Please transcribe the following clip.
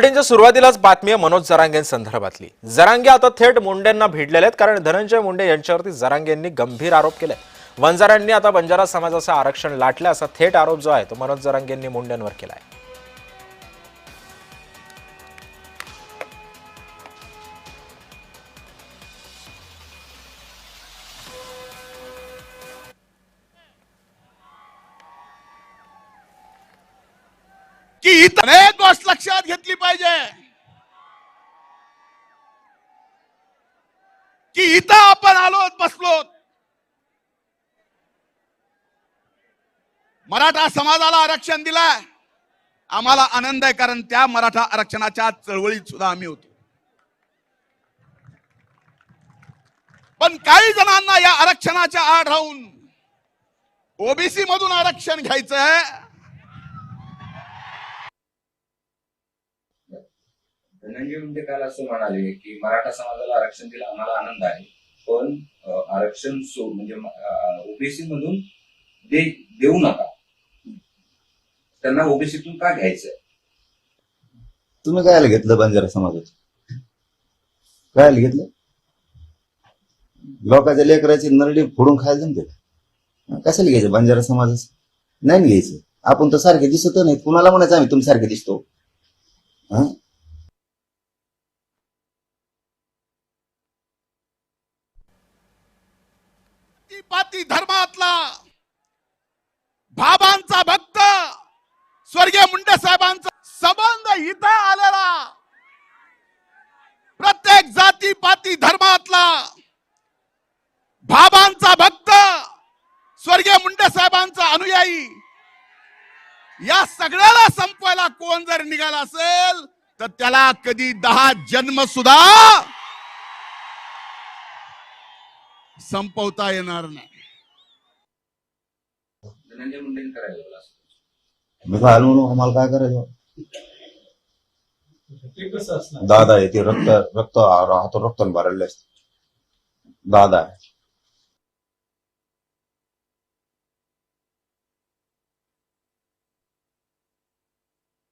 बुलेटिनच्या सुरुवातीलाच बातमी आहे मनोज जरांगेंसंदर्भातली। जरांगे आता थेट मुंडेंना भिडलेले आहेत, कारण धनंजय मुंडे यांच्यावरती जरांगेंनी गंभीर आरोप केले। वंजारांनी आता बंजारा समाजाचं आरक्षण लाटलं असा थेट आरोप जो आहे तो मनोज जरांगेंनी मुंडेंवर केला आहे। की अनेक गोष्ट लक्षात घेतली पाहिजे की इथं आपण आलो बसलो, मराठा समाजाला आरक्षण दिलंय, आम्हाला आनंद आहे, कारण त्या मराठा आरक्षणाच्या चळवळीत सुद्धा आम्ही होतो। पण काही जणांना या आरक्षणाच्या आड राहून ओबीसी मधून आरक्षण घ्यायचंय। धनंजय मुंडे काल असं म्हणाले की मराठा समाजाला आरक्षण दिलं आम्हाला आनंद आहे, पण आरक्षण म्हणजे ओबीसी मधून देऊ नका, त्यांना ओबीसीतून का घ्यायचंय? तुम्ही काय घेतलं बंजारा समाजाचं? काय घेतलं? लोकांच्या लेकराची नरडी फोडून खायला जमते? कशाला घ्यायचं बंजारा समाजाचं? नाही घ्यायचं। आपण तर सारखे दिसत नाही, कुणाला म्हणायचं आम्ही तुम्ही सारखे दिसतो? हा, पाती धर्मातला बाबांचा भक्त स्वर्गीय मुंडे साहेबांचा संबंध इथं आलेला, प्रत्येक जाती पाती धर्मातला बाबांचा भक्त स्वर्गीय मुंडे साहेबांचा अनुयायी, या सगळ्याला संपवायला कोण जर निघाला असेल तर त्याला कधी 10 जन्म सुद्धा संपवता येणार नाही। धनंजय मुंडेंनी करायला मी काय म्हणून आम्हाला काय करायचं? दादा आहे ते रक्त रक्त राहतो, रक्ताने भरलेले असते दादा आहे।